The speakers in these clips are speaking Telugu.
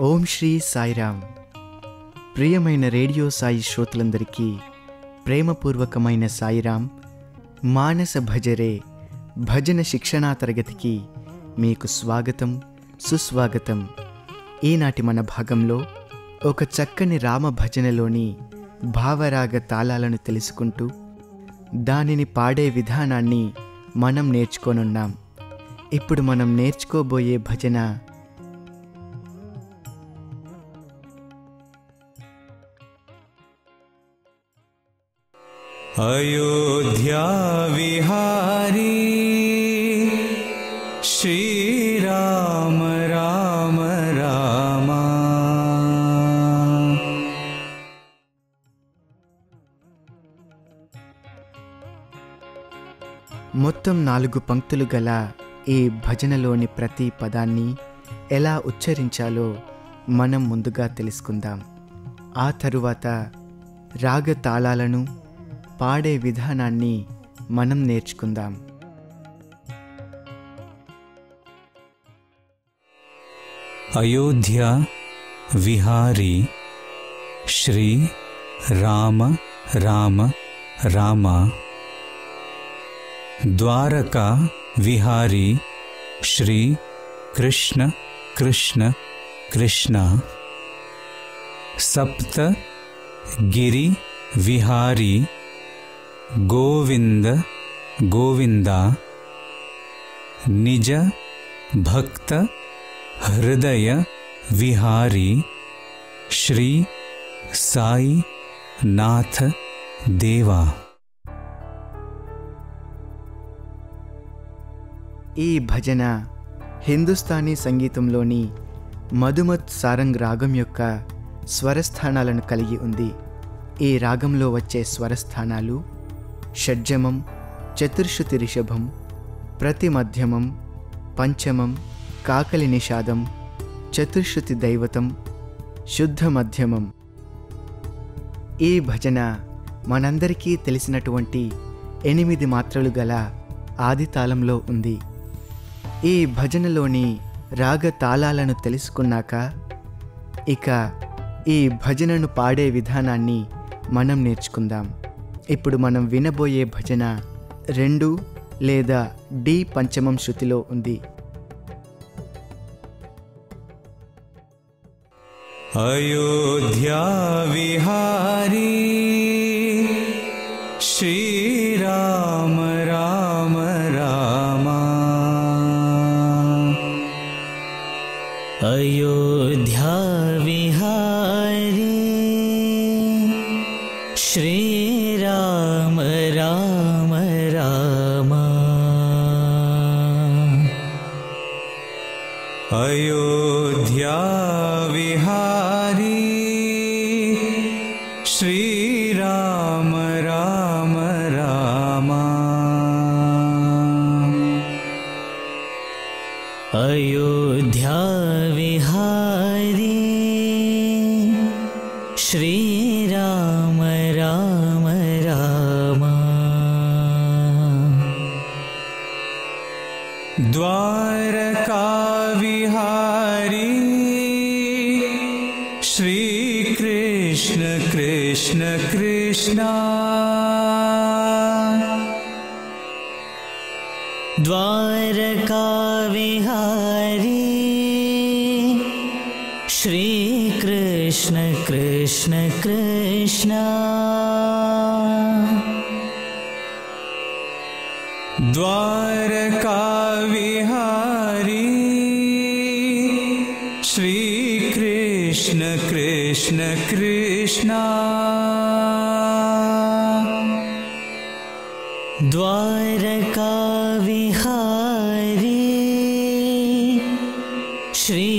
ఓం శ్రీ సాయిరామ్. ప్రియమైన రేడియో సాయి శ్రోతలందరికీ ప్రేమపూర్వకమైన సాయిరామ్. మానస భజరే భజన శిక్షణా తరగతికి మీకు స్వాగతం, సుస్వాగతం. ఈనాటి మన భాగంలో ఒక చక్కని రామ భజనలోని భావరాగ తాళాలను తెలుసుకుంటూ దానిని పాడే విధానాన్ని మనం నేర్చుకోనున్నాం. ఇప్పుడు మనం నేర్చుకోబోయే భజన अयोध्या विहारी श्रीराम राम राम. మొత్తం 4 పంక్తులు గల ఈ భజనలోని ప్రతి పదాన్ని ఎలా ఉచ్చరించాలో మనం ముందుగా తెలుసుకుందాం. ఆ తరువాత రాగ తాళాలను పాడే విధానాన్ని మనం నేర్చుకుందాం. अयोध्या विहारी श्री राम राम राम. द्वारका विहारी श्री कृष्ण कृष्ण कृष्ण. सप्त गिरि विहारी गोविंद गोविंदा. निज भक्त हृदय विहारी श्री साई नाथ देवा. ఈ భజన హిందుస్థానీ సంగీతంలోని మధుమత్ సారంగ్ రాగం యొక్క స్వరస్థానాలను కలిగి ఉంది. ఈ రాగంలో వచ్చే స్వరస్థానాలు షడ్జమం, చతుర్శ్రుతి రిషభం, ప్రతి మధ్యమం, పంచమం, కాకలి నిషాదం, చతుర్శ్రుతి దైవతం, శుద్ధ మధ్యమం. ఈ భజన మనందరికీ తెలిసినటువంటి 8 మాత్రలు గల ఆది తాళంలో ఉంది. ఈ భజనలోని రాగ తాళాలను తెలుసుకున్నాక ఇక ఈ భజనను పాడే విధానాన్ని మనం నేర్చుకుందాం. ఇప్పుడు మనం వినబోయే భజన 2 లేదా డి పంచమం శృతిలో ఉంది. अयोध्या विहारी श्रीराम राम राम. अयोध्या विहारी श्रीराम राम राम. अयोध्या विहारी श्रीराम राम राम. अयोध्या विहारी श्रीराम राम राम. द्वारका विहारी श्री कृष्ण कृष्ण कृष्ण. द्वारका विहारी श्री कृष्ण कृष्ण कृष्ण. द्वारका विहारी श्री कृष्ण कृष्ण कृष्ण. द्वारका विहारी श्री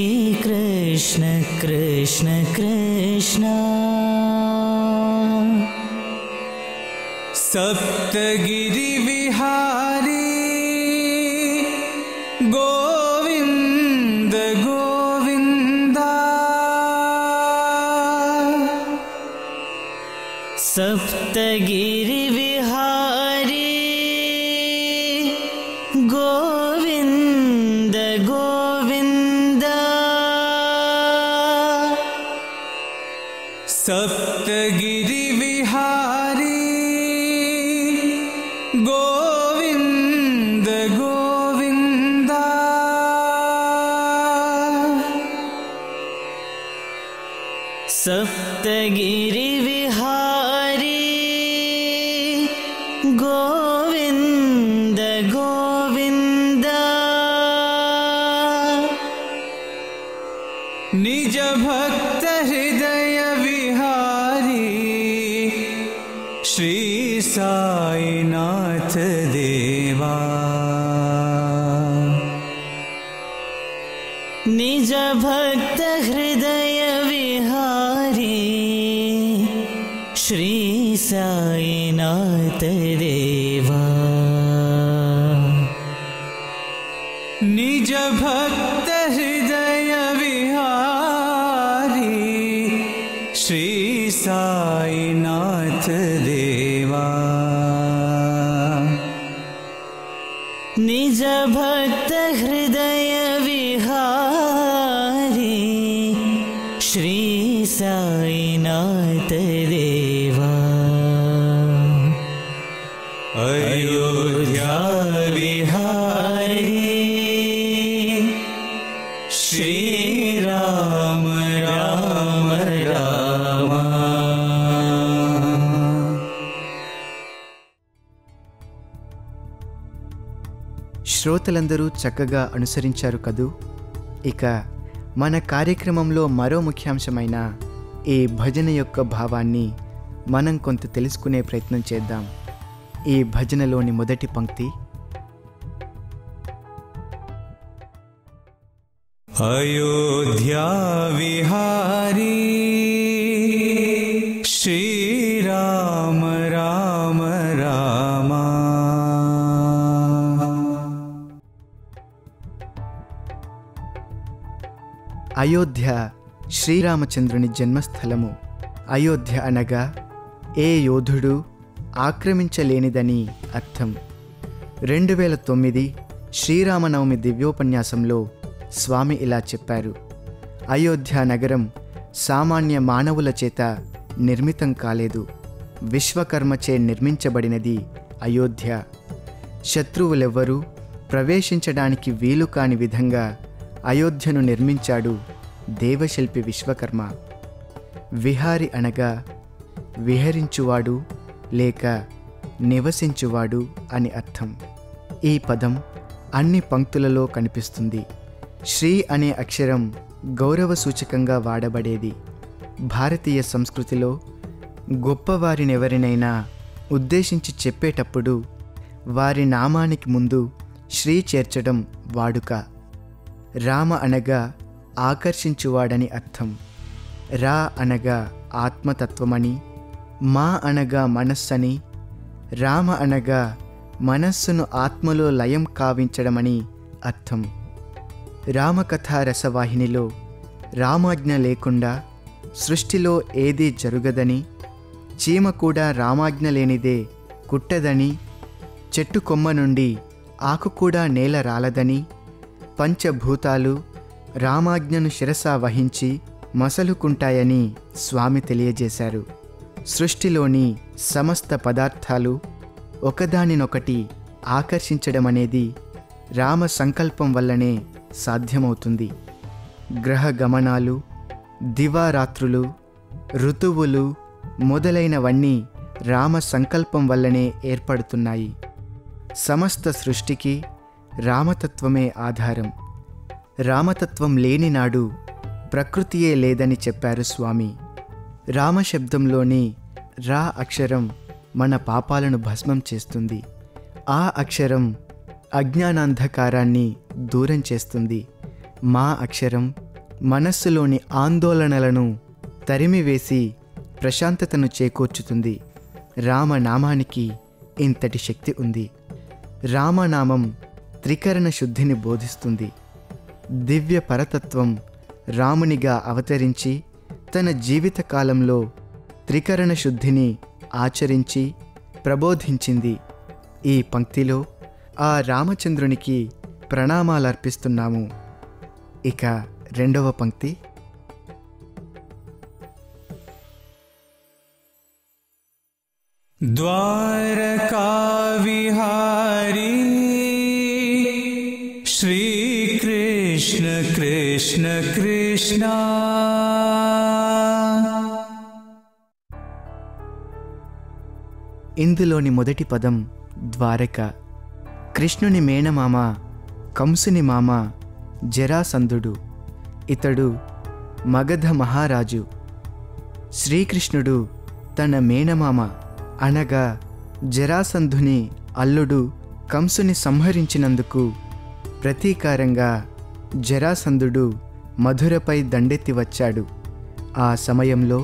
कृष्ण कृष्ण कृष्ण. सप्तगिरि विहारी गोविंद गोविंदा. सप्तगिरि विहारी गोविंद गोविंदा. सप्तगिरि विहारी गोविंद गोविंदा सप्तगिरि विहारी गोविंद गोविंदा निज भक्त हृदय विहारी श्री साईनाथ देवा निज भक्त हृदय विहारी श्री साईनाथ देवा निज भक्त हृदय विहारी श्री साईनाथ देवा निज भक्त हृदय विहारी श्री साईनाथ देवा अयोध्या विहारी श्री राम राम राम శ్రోతలందరూ చక్కగా అనుసరించారు కదూ. ఇక మన కార్యక్రమంలో మరో ముఖ్యాంశమైన ఈ భజన యొక్క భావాన్ని మనం కొంత తెలుసుకునే ప్రయత్నం చేద్దాం. ఈ భజనలోని మొదటి పంక్తి अयोध्या विहारी श्री राम राम राम అయోధ్య శ్రీరామచంద్రుని జన్మస్థలము. అయోధ్య అనగా ఏ యోధుడు ఆక్రమించలేనిదని అర్థం. 2009 శ్రీరామనవమి దివ్యోపన్యాసంలో స్వామి ఇలా చెప్పారు. అయోధ్య నగరం సామాన్య మానవుల చేత నిర్మితం కాలేదు, విశ్వకర్మచే నిర్మించబడినది అయోధ్య. శత్రువులెవ్వరూ ప్రవేశించడానికి వీలు కాని విధంగా అయోధ్యను నిర్మించాడు దేవశిల్పి విశ్వకర్మ. విహారి అనగా విహరించువాడు లేక నివసించువాడు అని అర్థం. ఈ పదం అన్ని పంక్తులలో కనిపిస్తుంది. శ్రీ అనే అక్షరం గౌరవ సూచకంగా వాడబడేది. భారతీయ సంస్కృతిలో గొప్పవారినెవరినైనా ఉద్దేశించి చెప్పేటప్పుడు వారి నామానికి ముందు శ్రీ చేర్చడం వాడుక. రామ అనగా ఆకర్షించువాడని అర్థం. రా అనగా ఆత్మతత్వమని, మా అనగా మనస్సని, రామ అనగా మనస్సును ఆత్మలో లయం కావించడమని అర్థం. రామకథా రసవాహినిలో రామాజ్ఞ లేకుండా సృష్టిలో ఏదీ జరుగదని, చీమ కూడా రామాజ్ఞ లేనిదే కుట్టదని, చెట్టు కొమ్మ నుండి ఆకు కూడా నేల రాలదని, పంచభూతాలు రామాజ్ఞను శిరసా వహించి మసలుకుంటాయని స్వామి తెలియజేశారు. సృష్టిలోని సమస్త పదార్థాలు ఒకదానినొకటి ఆకర్షించడమనేది రామ సంకల్పం వల్లనే సాధ్యమవుతుంది. గ్రహ గమనాలు, దివారాత్రులు, ఋతువులు మొదలైనవన్నీ రామ సంకల్పం వల్లనే ఏర్పడుతున్నాయి. సమస్త సృష్టికి రామతత్వమే ఆధారం. రామతత్వం లేని నాడు ప్రకృతియే లేదని చెప్పారు స్వామి. రామశబ్దంలోని రా అక్షరం మన పాపాలను భస్మం చేస్తుంది. ఆ అక్షరం అజ్ఞానాంధకారాన్ని దూరం చేస్తుంది. మా అక్షరం మనస్సులోని ఆందోళనలను తరిమివేసి ప్రశాంతతను చేకూర్చుతుంది. రామనామానికి ఇంతటి శక్తి ఉంది. రామనామం త్రికరణ శుద్ధిని బోధిస్తుంది. దివ్య పరతత్వం రామునిగా అవతరించి తన జీవితకాలంలో త్రికరణ శుద్ధిని ఆచరించి ప్రబోధించింది. ఈ పంక్తిలో ఆ రామచంద్రునికి ప్రణామాలర్పిస్తున్నాము. ఇక రెండవ పంక్తి द्वारकाविहारी श्रीकृष्ण कृष्ण कृष्ण। ఇందులోని మొదటి పదం ద్వారక. కృష్ణుని మేనమామ కంసుని మామ జరాసంధుడు. ఇతడు మగధ మహారాజు. శ్రీకృష్ణుడు తన మేనమామ అనగా జరాసంధుని అల్లుడు కంసుని సంహరించినందుకు ప్రతీకారంగా జరాసంధుడు మధురపై దండెత్తి వచ్చాడు. ఆ సమయంలో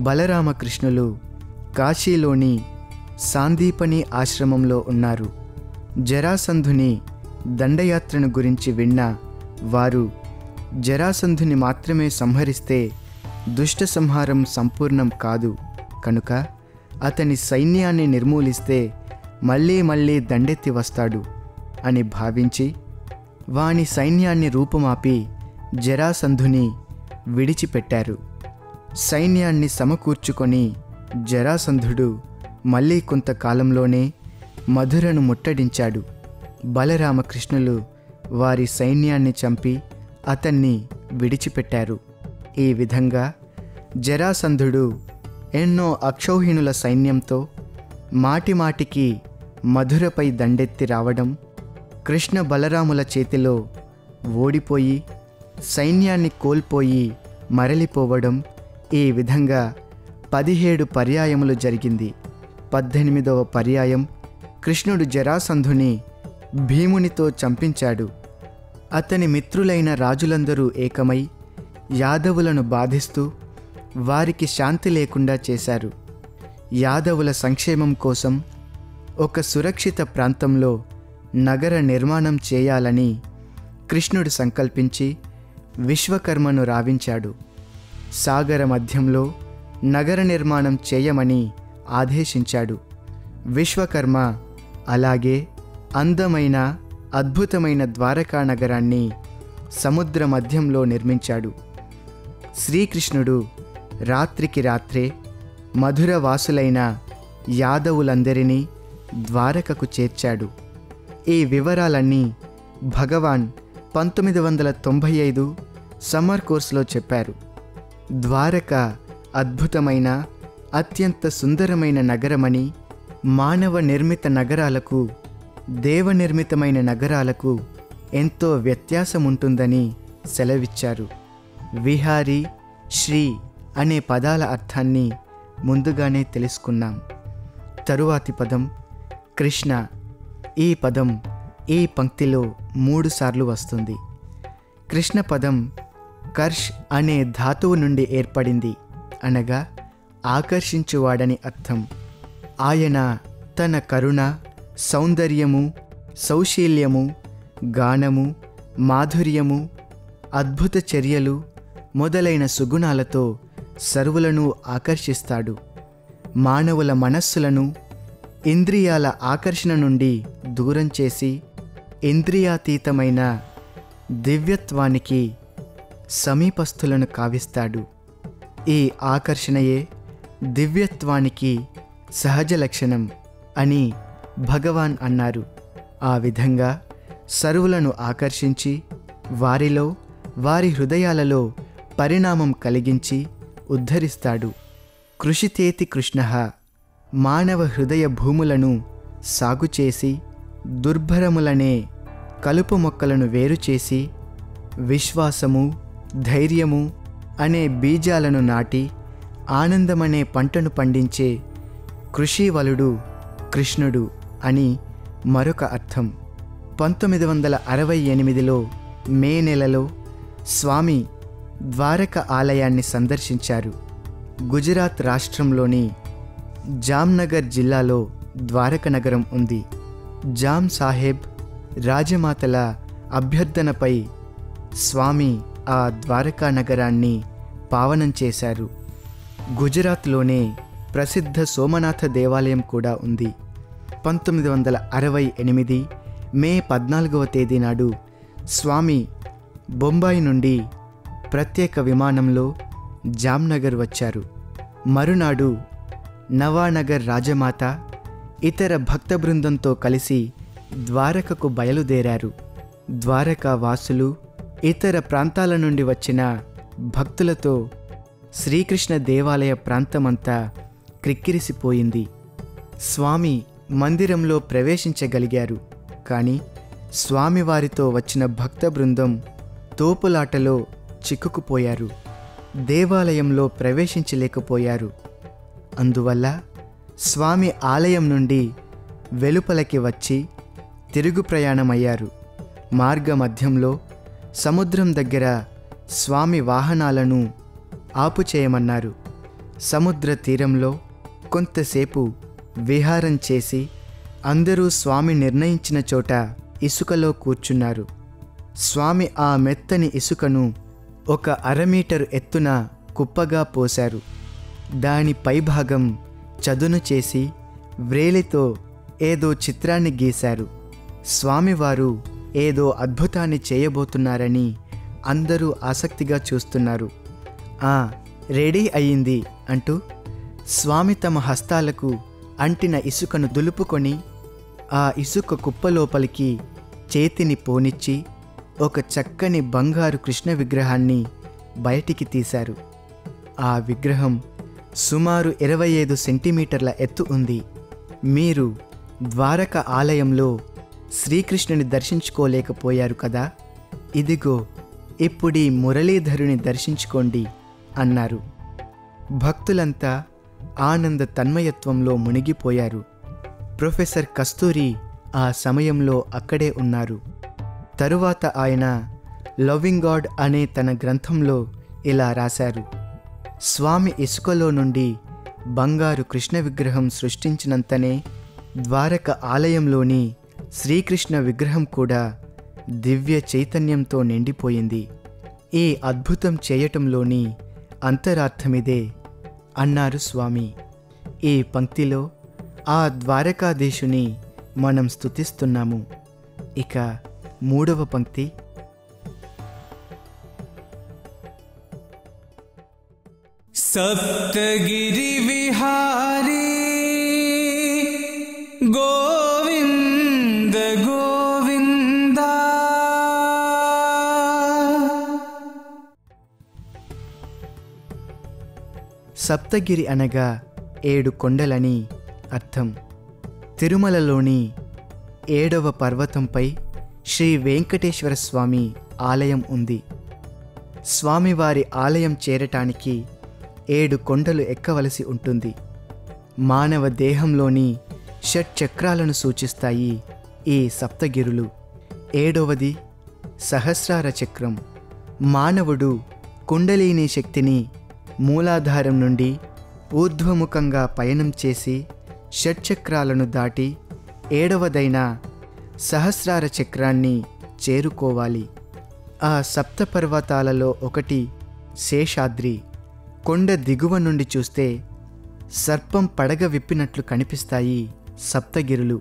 బలరామకృష్ణులు కాశీలోని సాందీపని ఆశ్రమంలో ఉన్నారు. జరాసంధుని దండయాత్రను గురించి విన్న వారు జరాసంధుని మాత్రమే సంహరిస్తే దుష్ట సంహారం సంపూర్ణం కాదు కనుక అతని సైన్యాన్ని నిర్మూలిస్తే మళ్ళీ మళ్ళీ దండెత్తి వస్తాడు అని భావించి వాని సైన్యాన్ని రూపుమాపి జరాసంధుని విడిచిపెట్టారు. సైన్యాన్ని సమకూర్చుకొని జరాసంధుడు మళ్ళీ కొంతకాలంలోనే మధురను ముట్టడించాడు. బలరామకృష్ణులు వారి సైన్యాన్ని చంపి అతన్ని విడిచిపెట్టారు. ఈ విధంగా జరాసంధుడు ఎన్నో అక్షౌహిణుల సైన్యంతో మాటిమాటికి మధురపై దండెత్తి రావడం, కృష్ణ బలరాముల చేతిలో ఓడిపోయి సైన్యాన్ని కోల్పోయి మరలిపోవడం, ఈ విధంగా 17 పర్యాయములు జరిగింది. 18వ పర్యాయం కృష్ణుడు జరాసంధుని భీమునితో చంపించాడు. అతని మిత్రులైన రాజులందరూ ఏకమై యాదవులను బాధిస్తూ వారికి శాంతి లేకుండా చేశారు. యాదవుల సంక్షేమం కోసం ఒక సురక్షిత ప్రాంతంలో నగర నిర్మాణం చేయాలని కృష్ణుడు సంకల్పించి విశ్వకర్మను రావించాడు. సాగర మధ్యంలో నగర నిర్మాణం చేయమని ఆదేశించాడు. విశ్వకర్మ అలాగే అందమైన అద్భుతమైన ద్వారకా నగరాన్ని సముద్ర మధ్యంలో నిర్మించాడు. శ్రీకృష్ణుడు రాత్రికి రాత్రే మధుర వాసులైన యాదవులందరినీ ద్వారకకు చేర్చాడు. ఈ వివరాలన్నీ భగవాన్ 1995 సమ్మర్ కోర్సులో చెప్పారు. ద్వారక అద్భుతమైన అత్యంత సుందరమైన నగరమని, మానవ నిర్మిత నగరాలకు దేవనిర్మితమైన నగరాలకు ఎంతో వ్యత్యాసం ఉంటుందని సెలవిచ్చారు. విహారీ, శ్రీ అనే పదాల అర్థాన్ని ముందుగానే తెలుసుకున్నాం. తరువాతి పదం కృష్ణ. ఈ పదం ఈ పంక్తిలో 3 సార్లు వస్తుంది. కృష్ణ పదం కర్ష్ అనే ధాతువు నుండి ఏర్పడింది, అనగా ఆకర్షించువాడని అర్థం. ఆయన తన కరుణ, సౌందర్యము, సౌశీల్యము, గానము, మాధుర్యము, అద్భుత చర్యలు మొదలైన సుగుణాలతో సర్వులను ఆకర్షిస్తాడు. మానవుల మనస్సులను ఇంద్రియాల ఆకర్షణ నుండి దూరం చేసి ఇంద్రియాతీతమైన దివ్యత్వానికి సమీపస్థులను కావిస్తాడు. ఈ ఆకర్షణయే దివ్యత్వానికి సహజ లక్షణం అని భగవాన్ అన్నారు. ఆ విధంగా సర్వులను ఆకర్షించి వారిలో, వారి హృదయాలలో పరిణామం కలిగించి ఉద్ధరిస్తాడు. కృషితేతి కృష్ణః. మానవ హృదయ భూములను సాగుచేసి దుర్భరములనే కలుపు మొక్కలను వేరుచేసి విశ్వాసము, ధైర్యము అనే బీజాలను నాటి ఆనందమనే పంటను పండించే కృషివలుడు కృష్ణుడు అని మరొక అర్థం. 1968లో మే నెలలో స్వామి ద్వారక ఆలయాన్ని సందర్శించారు. గుజరాత్ రాష్ట్రంలోని జామ్నగర్ జిల్లాలో ద్వారక నగరం ఉంది. జామ్ సాహెబ్ రాజమాతల అభ్యర్థనపై స్వామి ఆ ద్వారకా నగరాన్ని పావనం చేశారు. గుజరాత్లోనే ప్రసిద్ధ సోమనాథ దేవాలయం కూడా ఉంది. 1968 మే 14వ తేదీ నాడు స్వామి బొంబాయి నుండి ప్రత్యేక విమానంలో జామ్నగర్ వచ్చారు. మరునాడు నవానగర్ రాజమాత ఇతర భక్త బృందంతో కలిసి ద్వారకకు బయలుదేరారు. ద్వారకా వాసులు ఇతర ప్రాంతాల నుండి వచ్చిన భక్తులతో శ్రీకృష్ణ దేవాలయ ప్రాంతమంతా క్రిక్కిరిసిపోయింది. స్వామి మందిరంలో ప్రవేశించగలిగారు. కానీ స్వామివారితో వచ్చిన భక్త బృందం తోపులాటలో చిక్కుకుపోయారు. దేవాలయంలో ప్రవేశించలేకపోయారు. అందువల్ల స్వామి ఆలయం నుండి వెలుపలకి వచ్చి తిరుగు ప్రయాణమయ్యారు. మార్గమధ్యంలో సముద్రం దగ్గర స్వామి వాహనాలను ఆపుచేయమన్నారు. సముద్ర తీరంలో కొంతసేపు విహారం చేసి అందరూ స్వామి నిర్ణయించిన చోట ఇసుకలో కూర్చున్నారు. స్వామి ఆ మెత్తని ఇసుకను ఒక 1/2 మీటరు ఎత్తున కుప్పగా పోశారు. దాని పైభాగం చదును చేసి వ్రేలితో ఏదో చిత్రాన్ని గీశారు. స్వామివారు ఏదో అద్భుతాన్ని చేయబోతున్నారని అందరూ ఆసక్తిగా చూస్తున్నారు. రెడీ అయ్యింది అంటూ స్వామి తమ హస్తాలకు అంటిన ఇసుకను దులుపుకొని ఆ ఇసుక కుప్పలోపలికి చేతిని పోనిచ్చి ఒక చక్కని బంగారు కృష్ణ విగ్రహాన్ని బయటికి తీశారు. ఆ విగ్రహం సుమారు 25 సెంటీమీటర్ల ఎత్తు ఉంది. మీరు ద్వారక ఆలయంలో శ్రీకృష్ణుని దర్శించుకోలేకపోయారు కదా, ఇదిగో ఇప్పుడీ మురళీధరుని దర్శించుకోండి అన్నారు. భక్తులంతా ఆనంద తన్మయత్వంలో మునిగిపోయారు. ప్రొఫెసర్ కస్తూరి ఆ సమయంలో అక్కడే ఉన్నారు. తరువాత ఆయన లవింగ్ గాడ్ అనే తన గ్రంథంలో ఇలా రాశారు: స్వామి ఇసుకలో నుండి బంగారు కృష్ణ విగ్రహం సృష్టించినంతనే ద్వారక ఆలయంలోని శ్రీకృష్ణ విగ్రహం కూడా దివ్య చైతన్యంతో నిండిపోయింది. ఈ అద్భుతం చేయటంలోని అంతరార్థమిదే అన్నారు స్వామి. ఈ పంక్తిలో ఆ ద్వారకాధీశుని మనం స్తుతిస్తున్నాము. ఇక 3వ పంక్తి: సప్తగిరి విహారీ గోవింద గోవింద. సప్తగిరి అనగా 7 కొండలని అర్థం. తిరుమలలోని 7వ పర్వతంపై శ్రీ వెంకటేశ్వర స్వామి ఆలయం ఉంది. స్వామివారి ఆలయం చేరటానికి 7 కొండలు ఎక్కవలసి ఉంటుంది. మానవ దేహంలోని షట్చక్రాలను సూచిస్తాయి ఈ సప్తగిరులు. 7వది సహస్రార చక్రం. మానవుడు కుండలిని శక్తిని మూలాధారం నుండి ఊర్ధ్వముఖంగా పయనం చేసి షట్చక్రాలను దాటి 7వదైన సహస్రార చక్రాన్ని చేరుకోవాలి. ఆ సప్తపర్వతాలలో ఒకటి శేషాద్రి. కొండ దిగువ నుండి చూస్తే సర్పం పడగ విప్పినట్లు కనిపిస్తాయి సప్తగిరులు.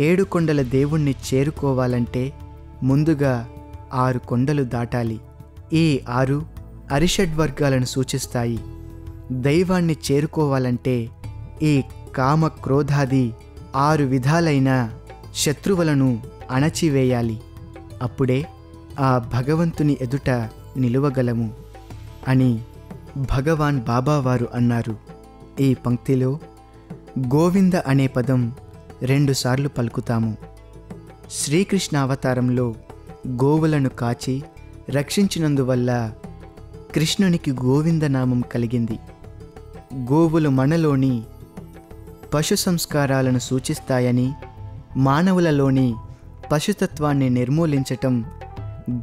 7 కొండల దేవుణ్ణి చేరుకోవాలంటే ముందుగా 6 కొండలు దాటాలి. ఈ 6 అరిషడ్వర్గాలను సూచిస్తాయి. దైవాన్ని చేరుకోవాలంటే ఈ కామ క్రోధాది 6 విధాలైన శత్రువులను అణచివేయాలి. అప్పుడే ఆ భగవంతుని ఎదుట నిలువగలము అని భగవాన్ బాబావారు అన్నారు. ఈ పంక్తిలో గోవింద అనే పదం 2 సార్లు పలుకుతాము. శ్రీకృష్ణ అవతారంలో గోవులను కాచి రక్షించినందువల్ల కృష్ణునికి గోవిందనామం కలిగింది. గోవులు మనలోని పశు సంస్కారాలను సూచిస్తాయని, మానవులలోని పశుతత్వాన్ని నిర్మూలించటం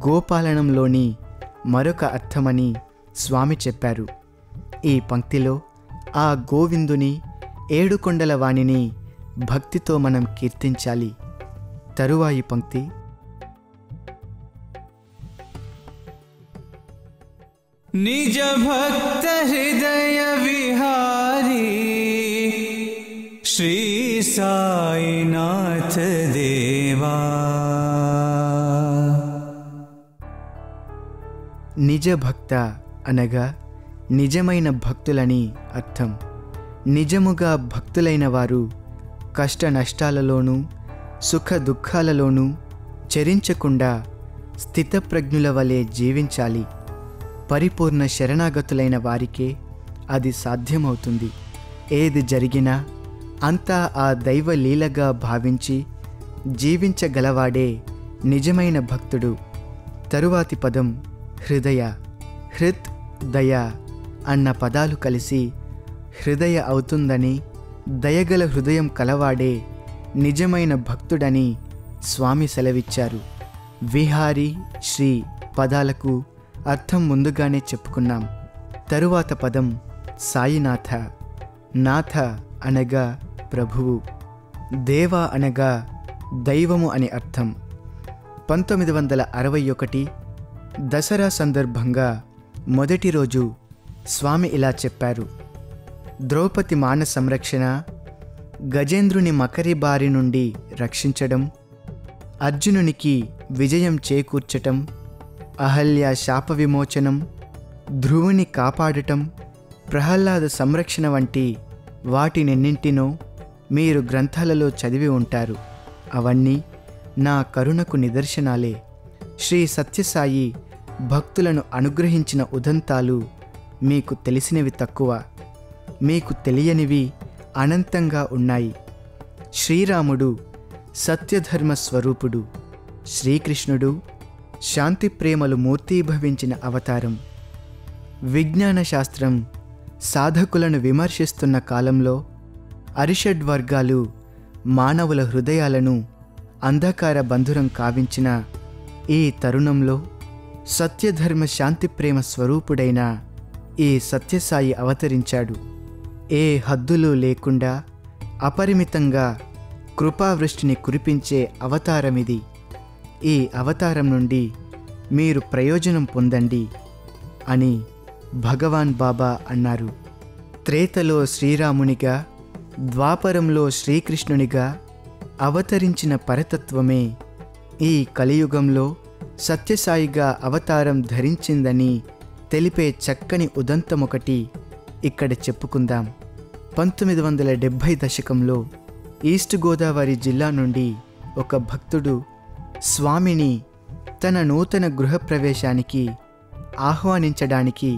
గోపాలనంలోని మరొక అర్థమని స్వామి చెప్పారు. ఈ పంక్తిలో ఆ గోవిందుని 7 కొండల వాణిని భక్తితో మనం కీర్తించాలి. తరువాయి పంక్తి: నిజ భక్త హృదయ విహారీ శ్రీ సాయినాథ దేవా. నిజ భక్త అనగా నిజమైన భక్తులని అర్థం. నిజముగా భక్తులైన వారు కష్ట నష్టాలలోనూ సుఖ దుఃఖాలలోనూ చరించకుండా స్థితప్రజ్ఞుల వలె జీవించాలి. పరిపూర్ణ శరణాగతులైన వారికే అది సాధ్యమవుతుంది. ఏది జరిగినా అంతా ఆ దైవ లీలగా భావించి జీవించగలవాడే నిజమైన భక్తుడు. తరువాతి పదం హృదయ. హృత్ దయ అన్న పదాలు కలిసి హృదయ అవుతుందని, దయగల హృదయం కలవాడే నిజమైన భక్తుడని స్వామి సెలవిచ్చారు. విహారి, శ్రీ పదాలకు అర్థం ముందుగానే చెప్పుకున్నాం. తరువాత పదం సాయినాథ. నాథ అనగా ప్రభువు, దేవ అనగా దైవము అని అర్థం. 1961 దసరా సందర్భంగా మొదటి రోజు స్వామి ఇలా చెప్పారు: ద్రౌపది మాన సంరక్షణ, గజేంద్రుని మకరి బారి నుండి రక్షించడం, అర్జునునికి విజయం చేకూర్చటం, అహల్య శాప విమోచనం, ధ్రువుని కాపాడటం, ప్రహ్లాద సంరక్షణ వంటి వాటినెన్నింటినో మీరు గ్రంథాలలో చదివి ఉంటారు. అవన్నీ నా కరుణకు నిదర్శనాలే. శ్రీ సత్యసాయి భక్తులను అనుగ్రహించిన ఉదంతాలు మీకు తెలిసినవి తక్కువ, మీకు తెలియనివి అనంతంగా ఉన్నాయి. శ్రీరాముడు సత్యధర్మ స్వరూపుడు, శ్రీకృష్ణుడు శాంతి ప్రేమలు మూర్తీభవించిన అవతారం. విజ్ఞాన శాస్త్రం సాధకులను విమర్శిస్తున్న కాలంలో అరిషడ్ వర్గాలు మానవుల హృదయాలను అంధకార బంధురం కావించిన ఈ తరుణంలో సత్యధర్మ శాంతి ప్రేమ స్వరూపుడైన ఈ సత్యసాయి అవతరించాడు. ఏ హద్దులు లేకుండా అపరిమితంగా కృపావృష్టిని కురిపించే అవతారమిది. ఈ అవతారం నుండి మీరు ప్రయోజనం పొందండి అని భగవాన్ బాబా అన్నారు. త్రేతలో శ్రీరామునిగా, ద్వాపరంలో శ్రీకృష్ణునిగా అవతరించిన పరతత్వమే ఈ కలియుగంలో సత్యసాయిగా అవతారం ధరించిందని తెలిపే చక్కని ఉదంతమొకటి ఇక్కడ చెప్పుకుందాం. 1970 దశకంలో ఈస్ట్ గోదావరి జిల్లా నుండి ఒక భక్తుడు స్వామిని తన నూతన గృహప్రవేశానికి ఆహ్వానించడానికి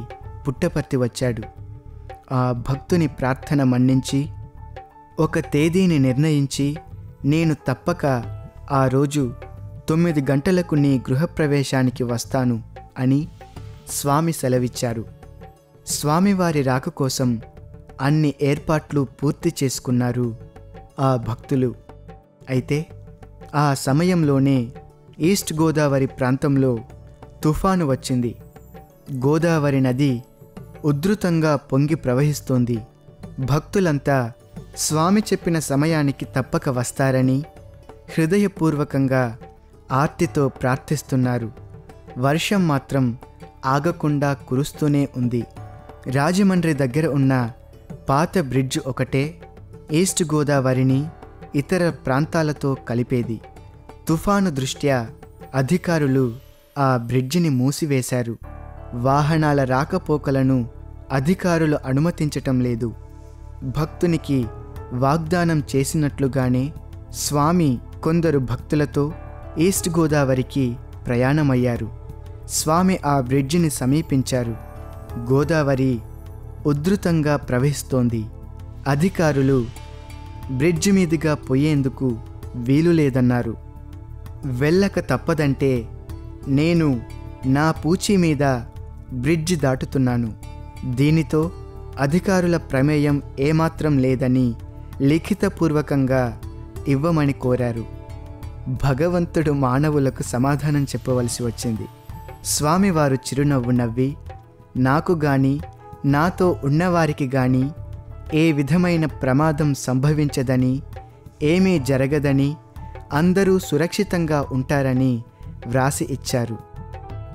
పుట్టపర్తి వచ్చాడు. ఆ భక్తుని ప్రార్థన మన్నించి ఒక తేదీని నిర్ణయించి, నేను తప్పక ఆ రోజు 9 గంటలకు నీ గృహప్రవేశానికి వస్తాను అని స్వామి సెలవిచ్చారు. స్వామివారి రాక కోసం అన్ని ఏర్పాట్లు పూర్తి చేసుకున్నారు ఆ భక్తులు. అయితే ఆ సమయంలోనే ఈస్ట్ గోదావరి ప్రాంతంలో తుఫాను వచ్చింది. గోదావరి నది ఉధృతంగా పొంగి ప్రవహిస్తోంది. భక్తులంతా స్వామి చెప్పిన సమయానికి తప్పక వస్తారని హృదయపూర్వకంగా ఆర్తితో ప్రార్థిస్తున్నారు. వర్షం మాత్రం ఆగకుండా కురుస్తూనే ఉంది. రాజమండ్రి దగ్గర ఉన్న పాత బ్రిడ్జ్ ఒకటే ఈస్ట్ గోదావరిని ఇతర ప్రాంతాలతో కలిపేది. తుఫాను దృష్ట్యా అధికారులు ఆ బ్రిడ్జిని మూసివేశారు. వాహనాల రాకపోకలను అధికారులు అనుమతించటం లేదు. భక్తునికి వాగ్దానం చేసినట్లుగానే స్వామి కొందరు భక్తులతో ఈస్ట్ గోదావరికి ప్రయాణమయ్యారు. స్వామి ఆ బ్రిడ్జిని సమీపించారు. గోదావరి ఉధృతంగా ప్రవహిస్తోంది. అధికారులు బ్రిడ్జి మీదుగా పోయేందుకు వీలు లేదన్నారు. వెళ్ళక తప్పదంటే నేను నా పూచీ మీద బ్రిడ్జి దాటుతున్నాను, దీనితో అధికారుల ప్రమేయం ఏమాత్రం లేదని లిఖితపూర్వకంగా ఇవ్వమని కోరారు. భగవంతుడు మానవులకు సమాధానం చెప్పవలసి వచ్చింది. స్వామివారు చిరునవ్వు నవ్వి, నాకు గాని నాతో ఉన్నవారికి గాని ఏ విధమైన ప్రమాదం సంభవించదని, ఏమీ జరగదని, అందరూ సురక్షితంగా ఉంటారని వ్రాసి ఇచ్చారు.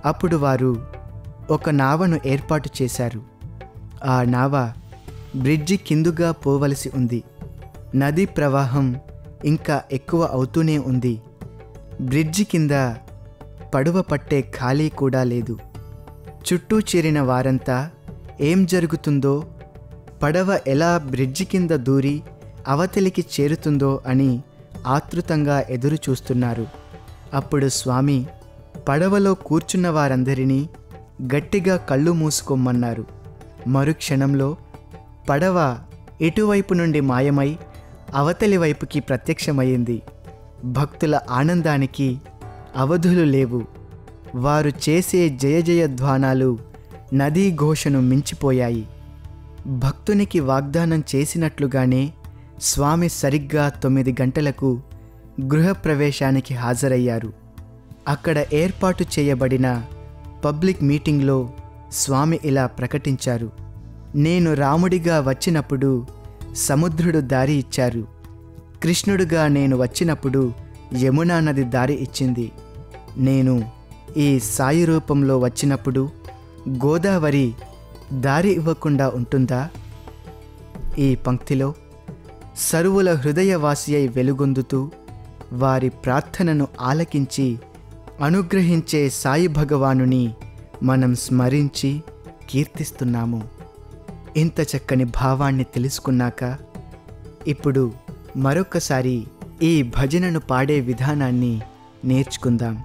అప్పుడు వారు ఒక నావను ఏర్పాటు చేశారు. ఆ నావ బ్రిడ్జి కిందుగా పోవలసి ఉంది. నదీ ప్రవాహం ఇంకా ఎక్కువ అవుతూనే ఉంది. బ్రిడ్జి కింద పడవ పట్టే ఖాళీ కూడా లేదు. చుట్టూ చేరిన వారంతా ఏం జరుగుతుందో, పడవ ఎలా బ్రిడ్జి కింద దూరి అవతలికి చేరుతుందో అని ఆతృతంగా ఎదురు చూస్తున్నారు. అప్పుడు స్వామి పడవలో కూర్చున్న వారందరినీ గట్టిగా కళ్ళు మూసుకోమన్నారు. మరుక్షణంలో పడవ ఇటువైపు నుండి మాయమై అవతలి వైపుకి ప్రత్యక్షమయ్యింది. భక్తుల ఆనందానికి అవధులు లేవు. వారు చేసే జయ జయధ్వానాలు నదీ ఘోషను మించిపోయాయి. భక్తునికి వాగ్దానం చేసినట్లుగానే స్వామి సరిగ్గా 9 గంటలకు గృహప్రవేశానికి హాజరయ్యారు. అక్కడ ఏర్పాటు చేయబడిన పబ్లిక్ మీటింగ్లో స్వామి ఇలా ప్రకటించారు: నేను రాముడిగా వచ్చినప్పుడు సముద్రుడు దారి ఇచ్చారు. కృష్ణుడుగా నేను వచ్చినప్పుడు యమునా నది దారి ఇచ్చింది. నేను ఈ సాయి రూపంలో వచ్చినప్పుడు గోదావరి దారి ఇవ్వకుండా ఉంటుందా? ఈ పంక్తిలో సర్వుల హృదయవాసి అయి వెలుగొందుతూ వారి ప్రార్థనను ఆలకించి అనుగ్రహించే సాయి భగవానుని మనం స్మరించి కీర్తిస్తున్నాము. ఇంత చక్కని భావాన్ని తెలుసుకున్నాక ఇప్పుడు మరొకసారి ఈ భజనను పాడే విధానాన్ని నేర్చుకుందాం.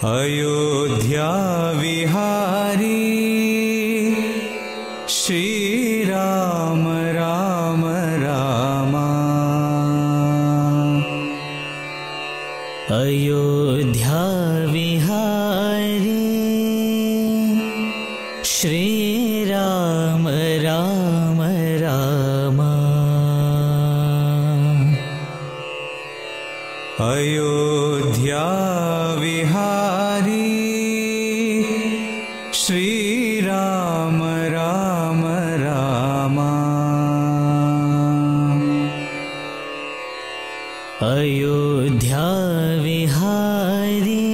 అయోధ్యా విహారీ శ్రీరామ రామ రామ. అయోధ్యా విహారీ శ్రీరామ రామ రామ. అయోధ్యా విహారీ శ్రీరామ రామ రామ. అయోధ్యా విహారీ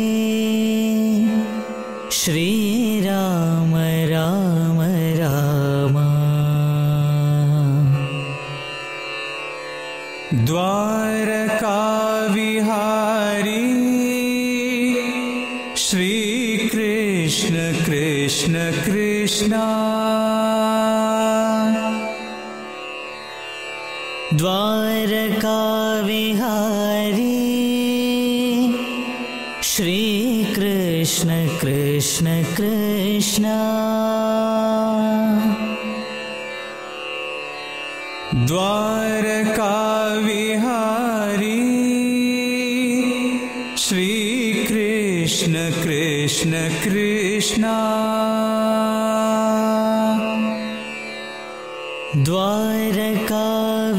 శ్రీరామ రామ రామ. ద్వారకా విహారీ శ్రీకృష్ణ కృష్ణ కృష్ణ. ద్వారకా విహారీ శ్రీకృష్ణ కృష్ణ కృష్ణ. ద్వారకా విహారీ శ్రీకృష్ణ కృష్ణ కృష్ణ. ద్వారకా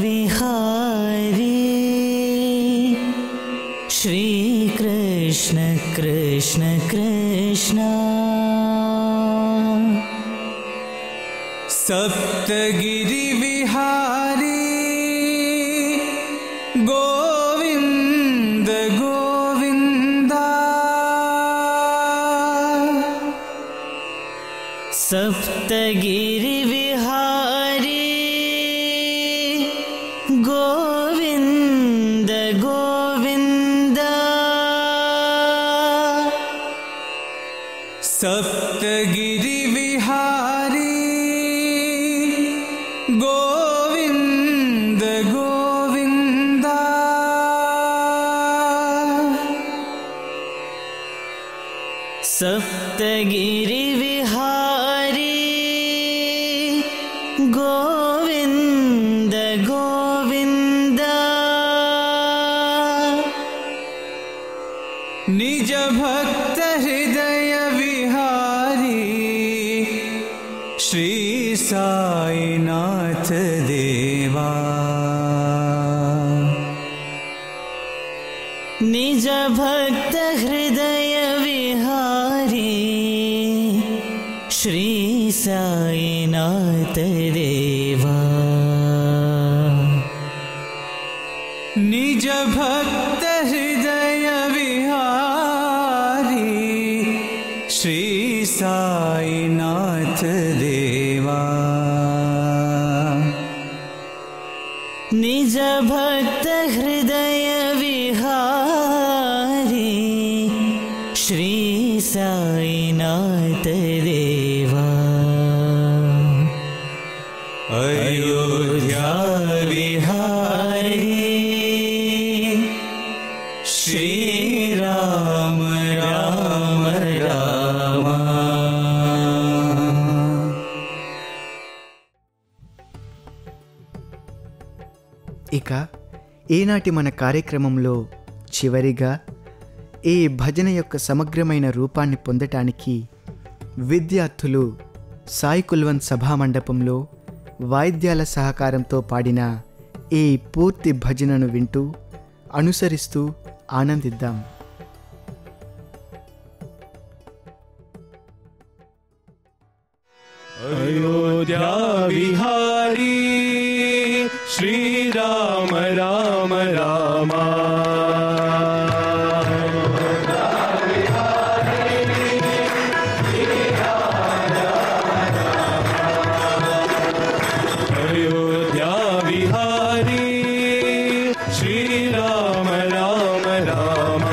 విహారీ శ్రీకృష్ణ కృష్ణ కృష్ణ. సప్తగిరి విహారీ గోవింద గోవింద. సప్తగిరి విహారీ గోవింద గోవింద. సప్తగిరి విహారీ గోవింద గోవింద. సప్తగిరి విహారీ గోవింద గోవింద. నిజ భక్త హృదయ విహారీ శ్రీ సాయినాథ దేవా. నిజ భక్త హృదయ విహారీ శ్రీ సాయినాథ దేవా. నిజ భక్త హృదయ విహారీ శ్రీ సాయినాథ దేవా. నిజ భక్త హృదయ విహారీ శ్రీ సాయినాథ श्रीराम राम राम। ఇక ఈనాటి మన కార్యక్రమంలో చివరిగా ఈ భజన యొక్క సమగ్రమైన రూపాన్ని పొందటానికి విద్యార్థులు సాయి కుల్వంత్ సభామండపంలో వాయిద్యాల సహకారంతో పాడిన ఈ పూర్తి భజనను వింటూ అనుసరిస్తూ ఆనందిద్దాం. अयोध्या विहारी श्रीराम राम राम। अयोध्या विहारी श्रीराम राम राम।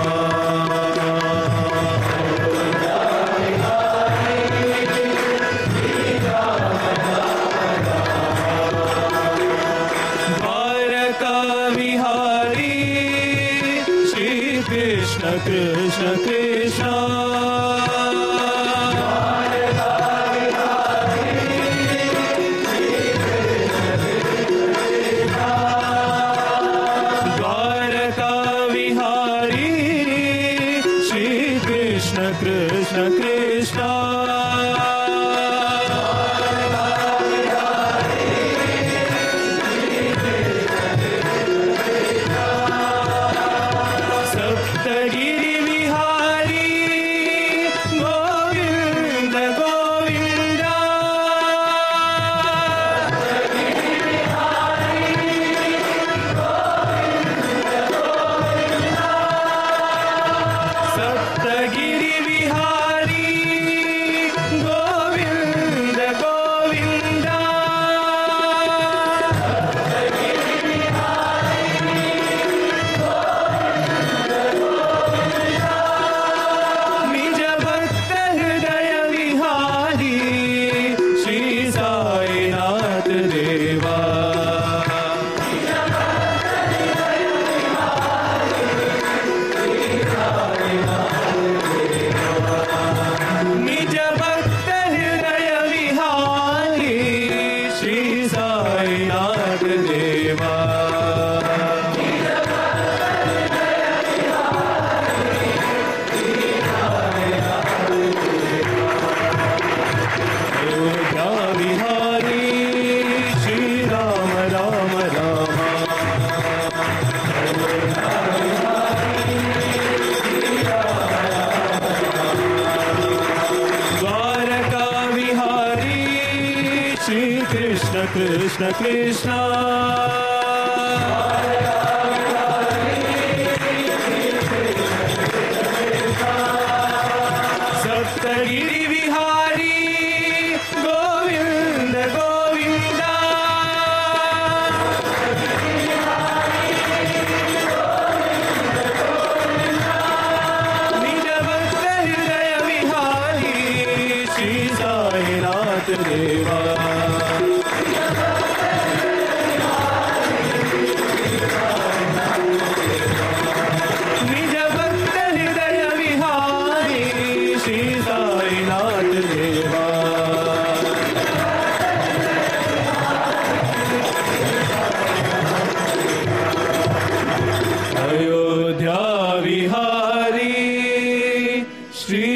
कृष्ण कृष्ण कृष्ण द्वारका विहारी श्री कृष्ण कृष्ण कृष्ण। कृष्ण कृष्ण सप्तगिरि विहारी गोविंद गोविंद। निज भक्त हृदय विहारी श्री साईनाथ देवा। अयोध्या विहारी श्री